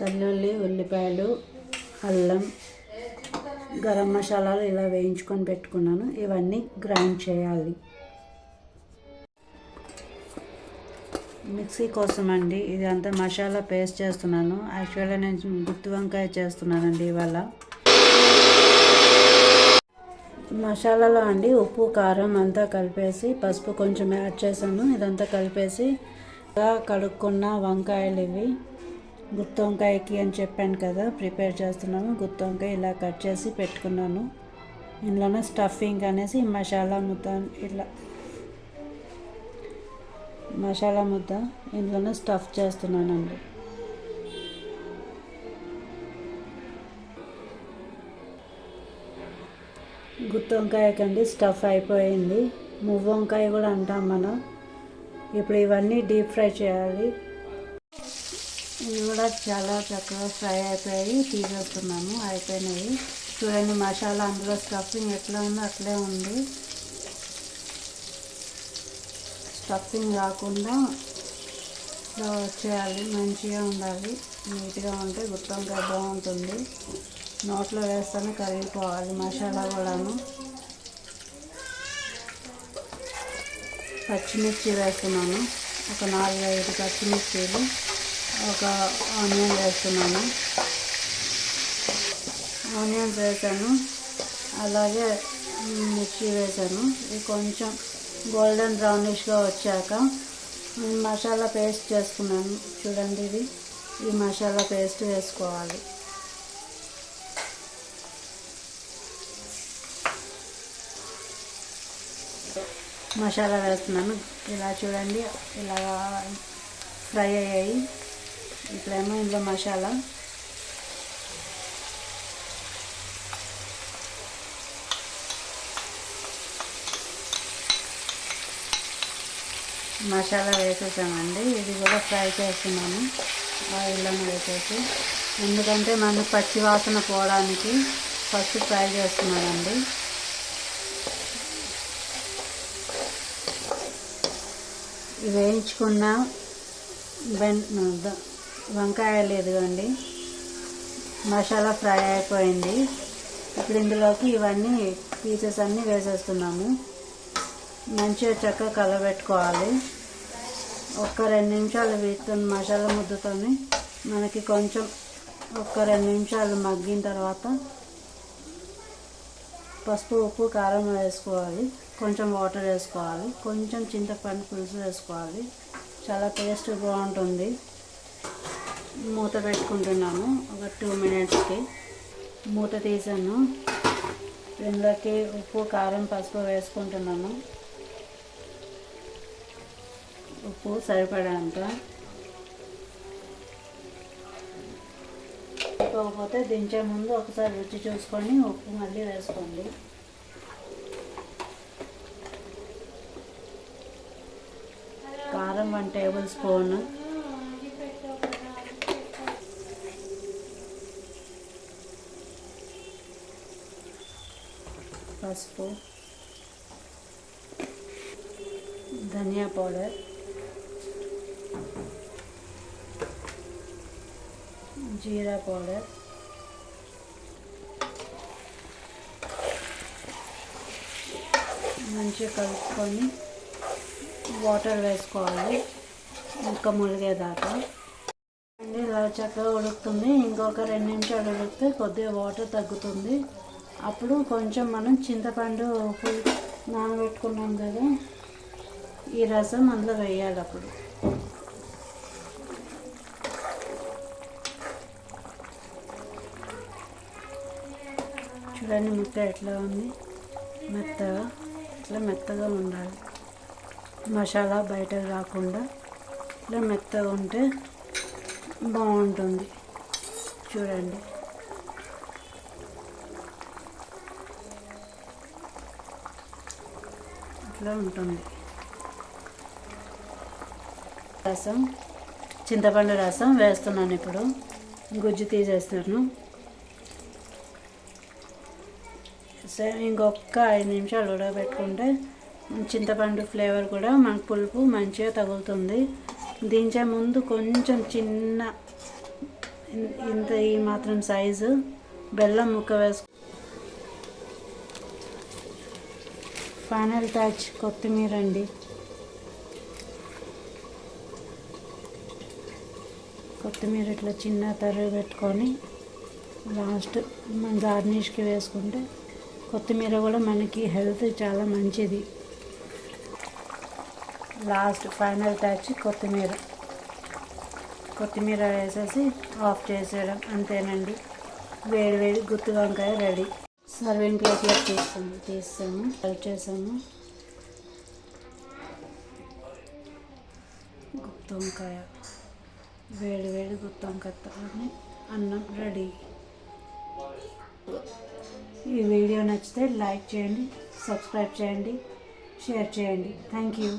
వెల్లుల్లి, ఉల్లిపాయలు, అల్లం, గరం మసాలాలు ఇలా వేయించుకొని పెట్టుకున్నాను. ఇవన్నీ గ్రైండ్ చేయాలి. మిక్సీ కోసం అండి ఇది అంతా మసాలా పేస్ట్ చేస్తున్నాను. యాక్చువల్గా నేను గుత్తి వంకాయ చేస్తున్నానండి ఇవాళ. మసాలాలో అండి ఉప్పు, కారం అంతా కలిపేసి పసుపు కొంచెం యాడ్ చేశాను. ఇదంతా కలిపేసి కడుక్కున్న వంకాయలు ఇవి గుత్తి వంకాయకి అని చెప్పాను కదా, ప్రిపేర్ చేస్తున్నాను. గుత్తి వంకాయ ఇలా కట్ చేసి పెట్టుకున్నాను. ఇందులోనే స్టఫింగ్ అనేసి మసాలా ముద్ద, ఇట్లా మసాలా ముద్ద ఇందులోనే స్టఫ్ చేస్తున్నానండి. గుత్తి వంకాయకండి స్టఫ్ అయిపోయింది. మువ్వ వంకాయ కూడా అంటాం మనం. ఇప్పుడు ఇవన్నీ డీప్ ఫ్రై చేయాలి. ఇవి కూడా చాలా చక్కగా ఫ్రై అయిపోయి తీసేస్తున్నాను. అయిపోయినాయి చూడండి. మసాలా అందులో స్టఫింగ్ ఎట్లా ఉందో అట్లే ఉంది. స్టఫింగ్ రాకుండా ఇలా వచ్చేయాలి. మంచిగా ఉండాలి. నీట్గా ఉంటే గుత్తి వంకాయ బాగుంటుంది. నోట్లో వేస్తేనే కరిగిపోవాలి మసాలా కూడాను. పచ్చిమిర్చి వేస్తున్నాను. ఒక 4-5 పచ్చిమిర్చీలు, ఒక ఆనియన్ వేస్తున్నాను. ఆనియన్స్ వేసాను, అలాగే మిర్చి వేసాను. ఇది కొంచెం గోల్డెన్ బ్రౌనిష్గా వచ్చాక మసాలా పేస్ట్ చేసుకున్నాను. చూడండి, ఇది ఈ మసాలా పేస్ట్ వేసుకోవాలి. మసాలా వేస్తున్నాను. ఇలా చూడండి, ఇలా ఫ్రై అయ్యాయి. ఇప్పుడేమో ఇందులో మసాలా వేసేసామండి. ఇది కూడా ఫ్రై చేస్తున్నాను ఆయిల్లో వేసేసి. ఎందుకంటే మనం పచ్చి వాసన పోవడానికి ఫస్ట్ ఫ్రై చేస్తున్నానండి. వేయించుకున్న వంకాయ లేదుగండి, మసాలా ఫ్రై అయిపోయింది. ఇప్పుడు ఇందులోకి ఇవన్నీ పీసెస్ అన్నీ వేసేస్తున్నాము. మంచిగా చక్కగా కలబెట్టుకోవాలి. ఒక్క 2 నిమిషాలు వీటితో మసాలా ముద్దతోని మనకి కొంచెం ఒక్క 2 నిమిషాలు మగ్గిన తర్వాత పసుపు, ఉప్పు, కారం వేసుకోవాలి. కొంచెం వాటర్ వేసుకోవాలి. కొంచెం చింతపండు పులుసు వేసుకోవాలి. చాలా టేస్ట్ బాగుంటుంది. మూత పెట్టుకుంటున్నాను ఒక 2 మినిట్స్కి. మూత తీసాను. ఇందులోకి ఉప్పు, కారం, పసుపు వేసుకుంటున్నాను. ఉప్పు సరిపడేంత. కాకపోతే దించే ముందు ఒకసారి రుచి చూసుకొని ఉప్పు మళ్ళీ వేసుకోండి. కారం 1 టేబుల్ స్పూన్, పసుపు, ధనియా పౌడర్, జీరా పౌడర్, మంచిగా కలుపుకొని వాటర్ వేసుకోవాలి ముక్క ములిగేదాకా. ఇలా చక్కగా ఉడుకుతుంది. ఇంకొక 2 నిమిషాలు ఉడికితే కొద్దిగా వాటర్ తగ్గుతుంది. అప్పుడు కొంచెం మనం చింతపండు నానబెట్టుకున్నాం కదా, ఈ రసం అందులో వేయాలి. అప్పుడు చూడండి ముక్క ఎట్లా ఉంది, మెత్తగా. ఇట్లా మెత్తగా ఉండాలి. మసాలా బయటకు రాకుండా ఇట్లా మెత్తగా ఉంటే బాగుంటుంది. చూడండి, ఇట్లా ఉంటుంది. రసం, చింతపండు రసం వేస్తున్నాను. ఇప్పుడు గుజ్జు తీసేస్తాను. సరే, ఇంకొక 5 నిమిషాలు ఉడకబెట్టుకుంటే చింతపండు ఫ్లేవర్ కూడా మనకు పులుపు మంచిగా తగులుతుంది. దించే ముందు కొంచెం చిన్న ఇంత ఈ మాత్రం సైజు బెల్లం ముక్క వేసుకు. ఫైనల్ టచ్ కొత్తిమీర అండి. కొత్తిమీర ఇట్లా చిన్న తరుగు పెట్టుకొని లాస్ట్ మన గార్నిష్కి వేసుకుంటే కొత్తిమీర కూడా మనకి హెల్త్ చాలా మంచిది. లాస్ట్ ఫైనల్ టచ్ కొత్తిమీర వేసేసి ఆఫ్ చేసేయడం అంతేనండి. వేడి వేడి గుత్తి వంకాయ రెడీ. సర్వింగ్ ప్లేట్లో తీసాము సర్వ్ చేసాము. గుత్తి వంకాయ వేడి వేడి గుత్తి వంకాయ అన్నం రెడీ. ఈ వీడియో నచ్చితే లైక్ చేయండి, సబ్స్క్రైబ్ చేయండి, షేర్ చేయండి. Thank you.